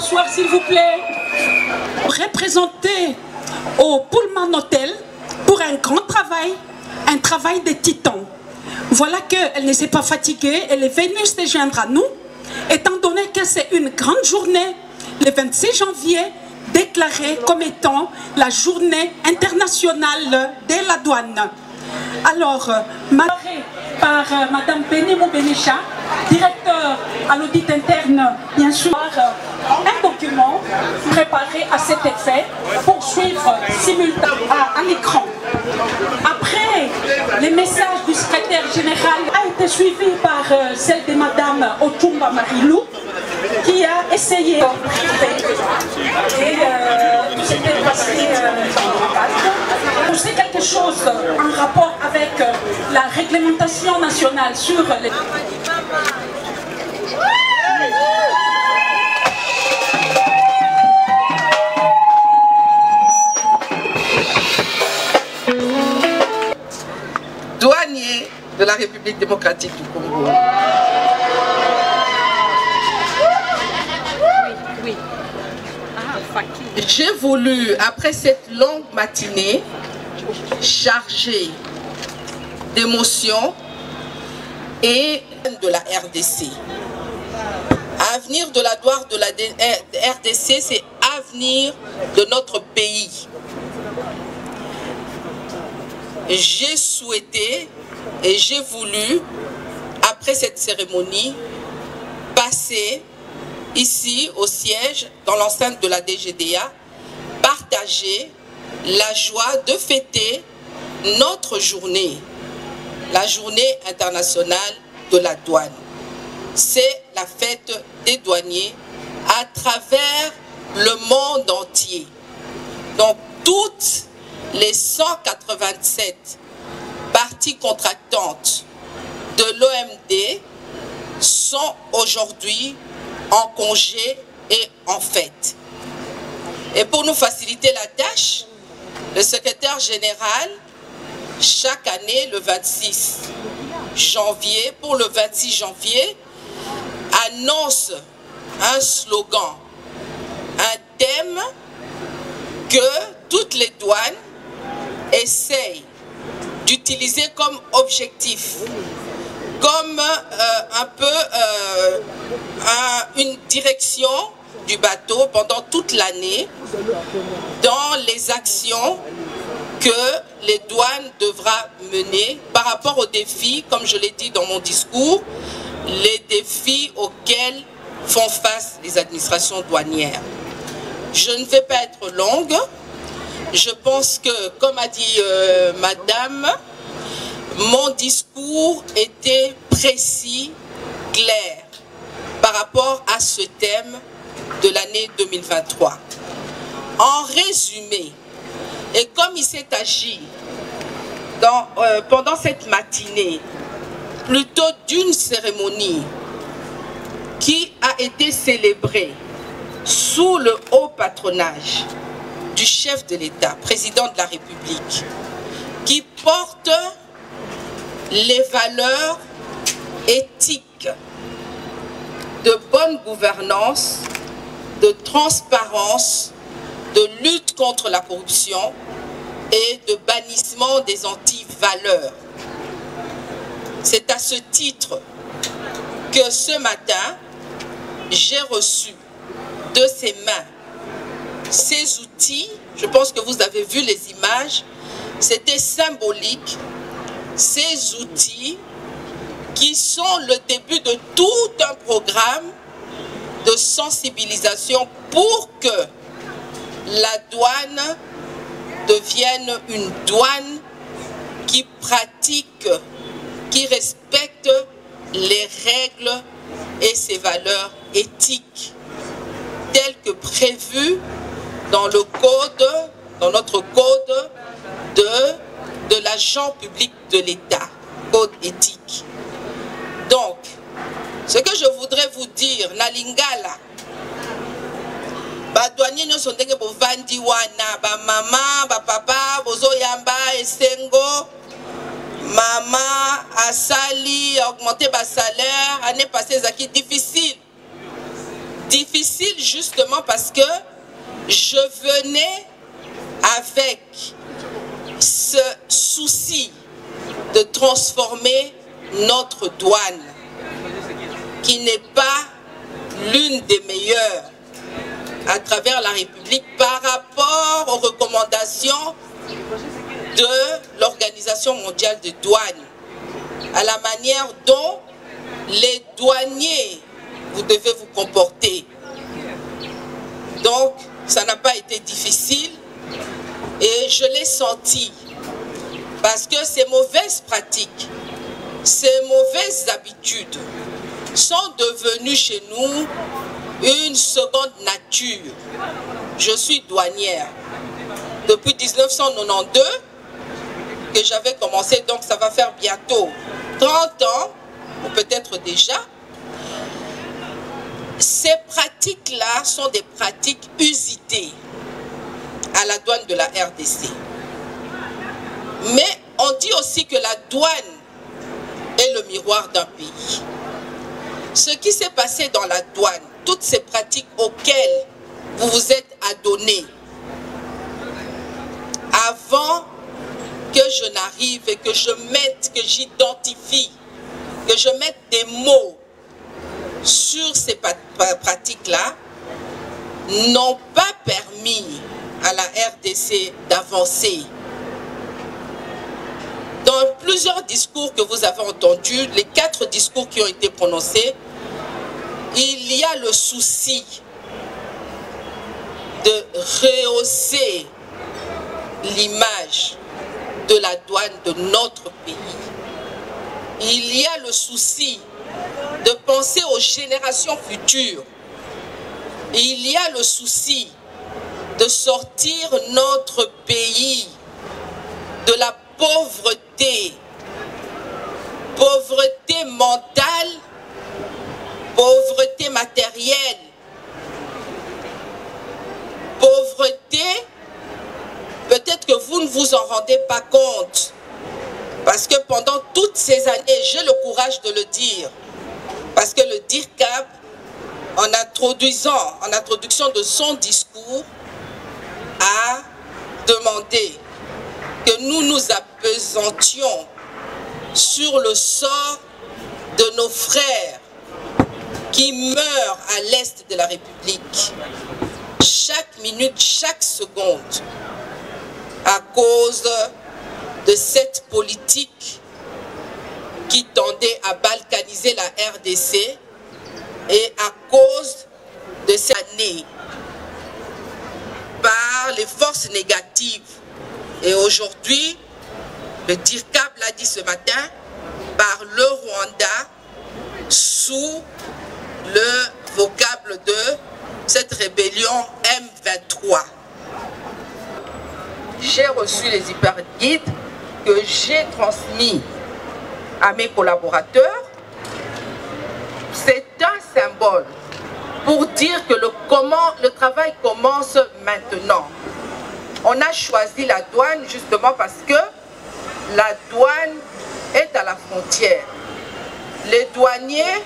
s'asseoir s'il vous plaît. Représentée au Pullman Hotel pour un grand travail, un travail de titan. Voilà qu'elle ne s'est pas fatiguée, elle est venue se joindre à nous, étant donné que c'est une grande journée, le 26 janvier, déclarée comme étant la journée internationale de la douane. Alors, par Madame Benemou Benecha, directeur à l'audit interne, bien sûr, un document préparé à cet effet pour suivre simultanément à l'écran. Après, les messages du secrétaire général a été suivi par celle de Madame Otumba Marilou, qui a essayé et c'était passé c'est quelque chose en rapport avec la réglementation nationale sur les... Douanier de la République démocratique du Congo. Oui. J'ai voulu, après cette longue matinée, chargée d'émotions et de la RDC. Avenir de la douane de la RDC, c'est avenir de notre pays. J'ai souhaité et j'ai voulu, après cette cérémonie, passer ici au siège, dans l'enceinte de la DGDA, partager la joie de fêter notre journée, la journée internationale de la douane. C'est la fête des douaniers à travers le monde entier. Donc toutes les 187 parties contractantes de l'OMD sont aujourd'hui en congé et en fête. Et pour nous faciliter la tâche, le secrétaire général, chaque année, le 26 janvier, pour le 26 janvier, annonce un slogan, un thème que toutes les douanes essayent d'utiliser comme objectif, comme un peu une direction du bateau pendant toute l'année dans les actions que les douanes devront mener par rapport aux défis, comme je l'ai dit dans mon discours, les défis auxquels font face les administrations douanières. Je ne vais pas être longue. Je pense que, comme a dit Madame, mon discours était précis, clair, par rapport à ce thème de l'année 2023. En résumé, et comme il s'est agi pendant cette matinée, plutôt d'une cérémonie qui a été célébrée sous le haut patronage du chef de l'État, président de la République, qui porte les valeurs éthiques de bonne gouvernance, de transparence, de lutte contre la corruption et de bannissement des anti-valeurs. C'est à ce titre que ce matin, j'ai reçu de ses mains ces outils. Je pense que vous avez vu les images, c'était symbolique. Ces outils qui sont le début de tout un programme de sensibilisation pour que la douane devienne une douane qui pratique, qui respecte les règles et ses valeurs éthiques telles que prévues dans le code, dans notre code de l'agent public de l'État, code éthique. Donc, ce que je voudrais vous dire, na lingala, ba douanier no sont ndenge bo vandi wana, ba maman, ba papa, bozo yamba esengo, maman asali, a augmenté ba salaire, année passée zaki difficile. Difficile justement parce que je venais avec ce souci de transformer notre douane, qui n'est pas l'une des meilleures à travers la République par rapport aux recommandations de l'Organisation mondiale des douanes, à la manière dont les douaniers, vous devez vous comporter. Donc, ça n'a pas été difficile et je l'ai senti parce que ces mauvaises pratiques, ces mauvaises habitudes sont devenues chez nous une seconde nature. Je suis douanière depuis 1992 que j'avais commencé, donc ça va faire bientôt 30 ans, ou peut-être déjà. Ces pratiques-là sont des pratiques usitées à la douane de la RDC. Mais on dit aussi que la douane est le miroir d'un pays. Ce qui s'est passé dans la douane, toutes ces pratiques auxquelles vous vous êtes adonnés, avant que je n'arrive et que je mette, que j'identifie, que je mette des mots sur ces pratiques-là, n'ont pas permis à la RDC d'avancer. Dans plusieurs discours que vous avez entendus, les 4 discours qui ont été prononcés, il y a le souci de rehausser l'image de la douane de notre pays. Il y a le souci de penser aux générations futures. Il y a le souci de sortir notre pays de la pauvreté, pauvreté mentale, pauvreté matérielle, pauvreté, peut-être que vous ne vous en rendez pas compte, parce que pendant toutes ces années, j'ai le courage de le dire, parce que le DIRCAB, en introduction de son discours, a demandé que nous nous appesantions sur le sort de nos frères qui meurent à l'est de la République, chaque minute, chaque seconde, à cause de cette politique qui tendait à balkaniser la RDC et à cause de cette année par les forces négatives. Et aujourd'hui, le DIRCAB l'a dit ce matin, par le Rwanda, sous le vocable de cette rébellion M23. J'ai reçu les hyperguides que j'ai transmis à mes collaborateurs. C'est un symbole pour dire que le travail commence maintenant. On a choisi la douane justement parce que la douane est à la frontière. Les douaniers,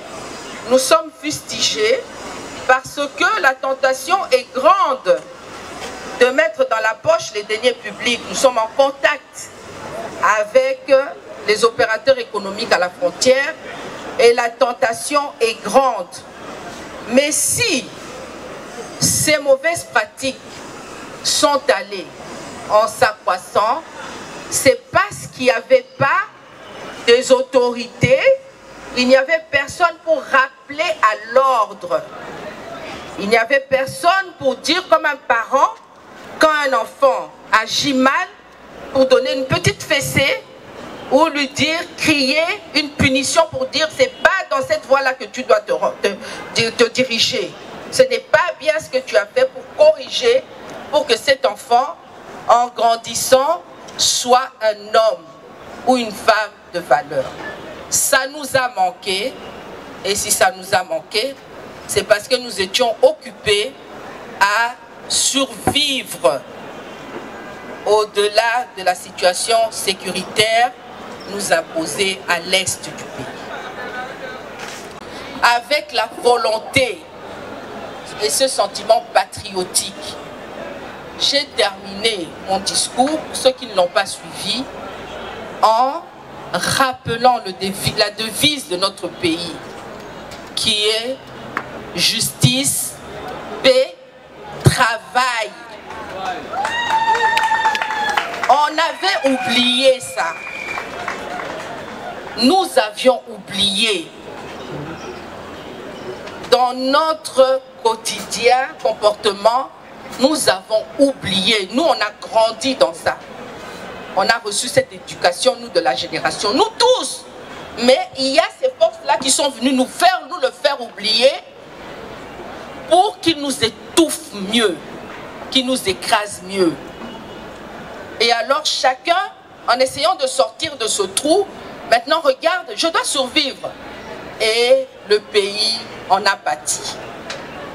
nous sommes fustigés parce que la tentation est grande de mettre dans la poche les deniers publics. Nous sommes en contact avec les opérateurs économiques à la frontière et la tentation est grande. Mais si ces mauvaises pratiques sont allées en s'accroissant, c'est parce qu'il n'y avait pas des autorités, il n'y avait personne pour rappeler à l'ordre. Il n'y avait personne pour dire comme un parent, quand un enfant agit mal, pour donner une petite fessée ou lui dire, crier une punition pour dire c'est pas dans cette voie-là que tu dois te diriger. Ce n'est pas bien ce que tu as fait pour corriger, pour que cet enfant, en grandissant, soit un homme ou une femme de valeur. Ça nous a manqué, et si ça nous a manqué, c'est parce que nous étions occupés à survivre au-delà de la situation sécuritaire nous imposée à l'est du pays. Avec la volonté et ce sentiment patriotique. J'ai terminé mon discours, pour ceux qui ne l'ont pas suivi, en rappelant la devise de notre pays, qui est justice, paix, travail. On avait oublié ça. Nous avions oublié. Dans notre quotidien, comportement, nous avons oublié. Nous, on a grandi dans ça. On a reçu cette éducation, nous, de la génération. Nous tous. Mais il y a ces forces-là qui sont venues nous le faire oublier pour qu'ils nous étouffent mieux, qu'ils nous écrasent mieux. Et alors, chacun, en essayant de sortir de ce trou, maintenant, regarde, je dois survivre. Et le pays en a pâti.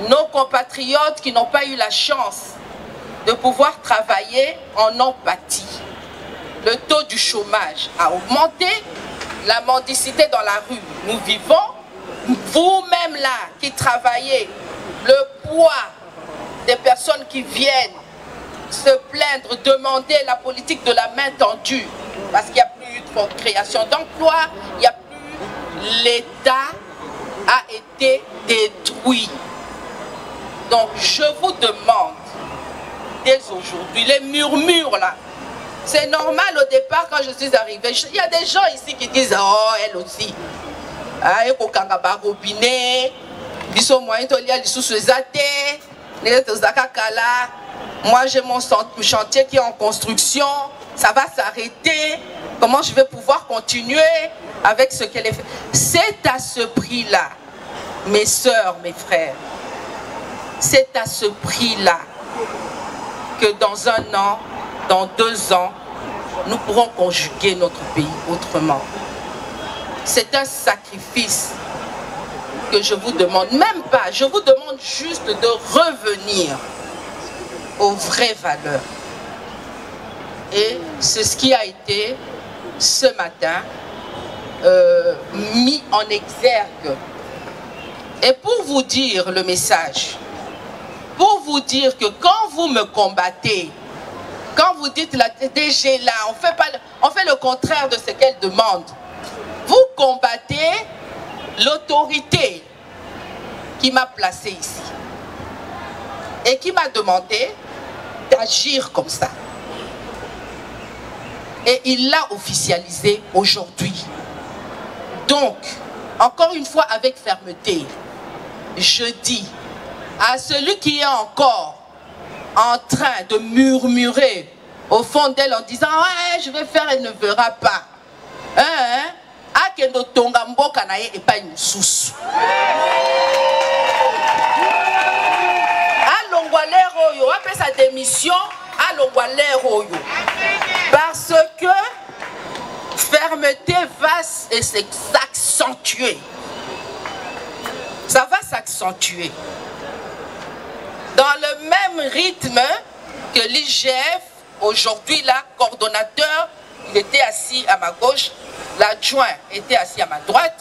Nos compatriotes qui n'ont pas eu la chance de pouvoir travailler en ont pâti. Le taux du chômage a augmenté, la mendicité dans la rue. Nous vivons, vous-même là, qui travaillez, le poids des personnes qui viennent se plaindre, demander la politique de la main tendue, parce qu'il n'y a plus de création d'emplois, il n'y a plus, l'État a été détruit. Donc je vous demande, dès aujourd'hui, les murmures là, c'est normal au départ quand je suis arrivée, il y a des gens ici qui disent, oh elle aussi, moi j'ai mon chantier qui est en construction, ça va s'arrêter, comment je vais pouvoir continuer avec ce qu'elle est fait. C'est à ce prix-là, mes sœurs, mes frères, c'est à ce prix-là que dans 1 an, dans 2 ans, nous pourrons conjuguer notre pays autrement. C'est un sacrifice que je vous demande, même pas, je vous demande juste de revenir aux vraies valeurs. Et c'est ce qui a été ce matin mis en exergue. Et pour vous dire le message, pour vous dire que quand vous me combattez, quand vous dites la DG là, on fait le contraire de ce qu'elle demande, vous combattez l'autorité qui m'a placé ici et qui m'a demandé d'agir comme ça. Et il l'a officialisé aujourd'hui. Donc, encore une fois avec fermeté, je dis à celui qui est encore en train de murmurer au fond d'elle en disant « Ouais, je vais faire, elle ne verra pas. » sa démission à l'Ongwaleroyo. Parce que fermeté va s'accentuer. Ça va s'accentuer. Dans le même rythme que l'IGF, aujourd'hui, là, coordonnateur, il était assis à ma gauche, l'adjoint était assis à ma droite,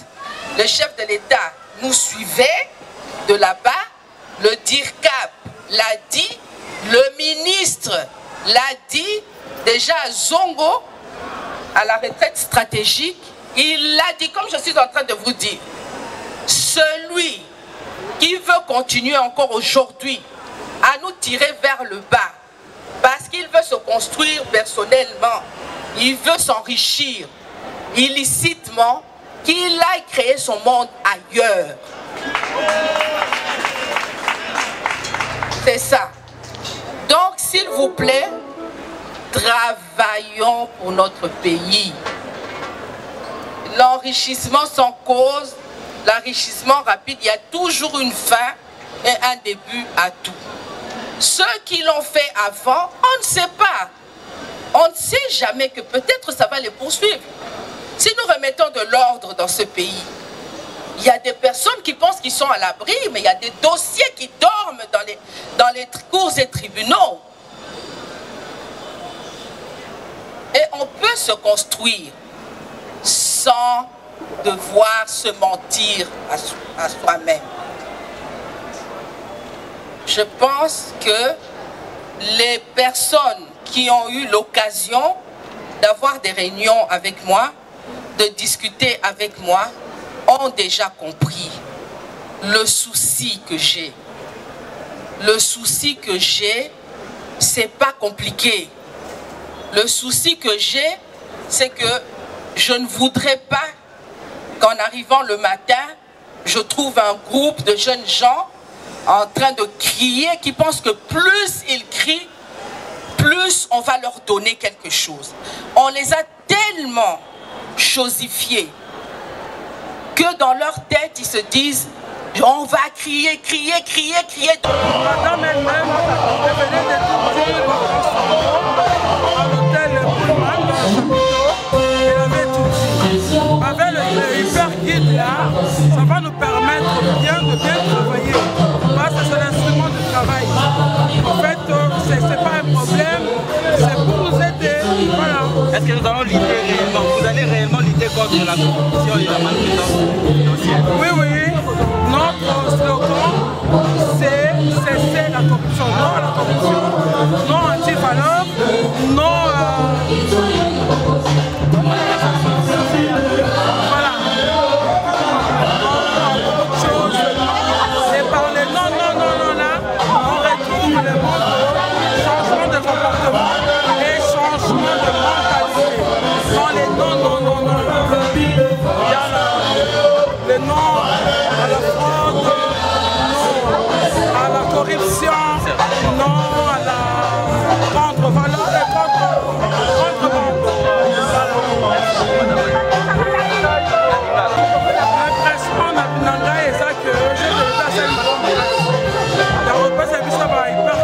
le chef de l'État nous suivait de là-bas, le DIRCAP l'a dit, le ministre l'a dit, déjà à Zongo, à la retraite stratégique, il l'a dit, comme je suis en train de vous dire, celui qui veut continuer encore aujourd'hui à nous tirer vers le bas, parce qu'il veut se construire personnellement, il veut s'enrichir illicitement, qu'il aille créer son monde ailleurs. C'est ça. Donc, s'il vous plaît, travaillons pour notre pays. L'enrichissement sans cause, l'enrichissement rapide, il y a toujours une fin et un début à tout. Ceux qui l'ont fait avant, on ne sait pas. On ne sait jamais que peut-être ça va les poursuivre. Si nous remettons de l'ordre dans ce pays, il y a des personnes qui pensent qu'ils sont à l'abri, mais il y a des dossiers qui dorment dans les cours et tribunaux. Et on peut se construire sans devoir se mentir à soi-même. je pense que les personnes qui ont eu l'occasion d'avoir des réunions avec moi, de discuter avec moi, ont déjà compris le souci que j'ai. Le souci que j'ai, c'est pas compliqué. Le souci que j'ai, c'est que je ne voudrais pas qu'en arrivant le matin, je trouve un groupe de jeunes gens en train de crier, qui pensent que plus ils crient, plus on va leur donner quelque chose. On les a tellement chosifiés que dans leur tête, ils se disent on va crier, crier, crier, crier. Madame elle-même, elle venait de à l'hôtel Pullman, dans le chapiteau, elle avait tout dit. Avec le hyper guide là, ça va nous permettre de bien travailler. Parce que c'est l'instrument de travail. En fait, c'est pas un problème, c'est pour vous aider. Voilà. Est-ce que nous allons lutter réellement? Vous allez réellement lutter contre la corruption et la maltraitance financière? Oui, oui. Notre slogan, c'est cesser la corruption. Non à la corruption, non anti-valeur, non voilà. Autre chose. Et par les non, là, on retrouve le mot changement de comportement et changement de mentalité. Dans les non. Il y a le non à la fraude, non à la corruption, non à la contre-valeur et contre-bande. L'impression n'a pas été ça que j'ai déplacé le ballon. La reprise est vite à hyper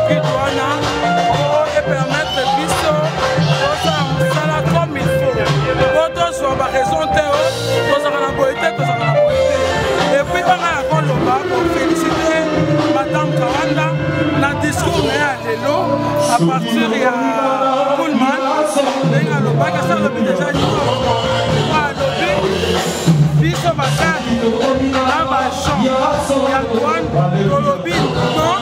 et permettre de biso ça comme il faut. Autant soit ma raison théo, tous la beauté, tous la beauté. Et puis on a encore le bas pour féliciter Madame Kawanda dans le discours à l'élo à partir de Pullman. Il y a le bas qui a déjà dit biso bakani na ba champ ya douane lobby non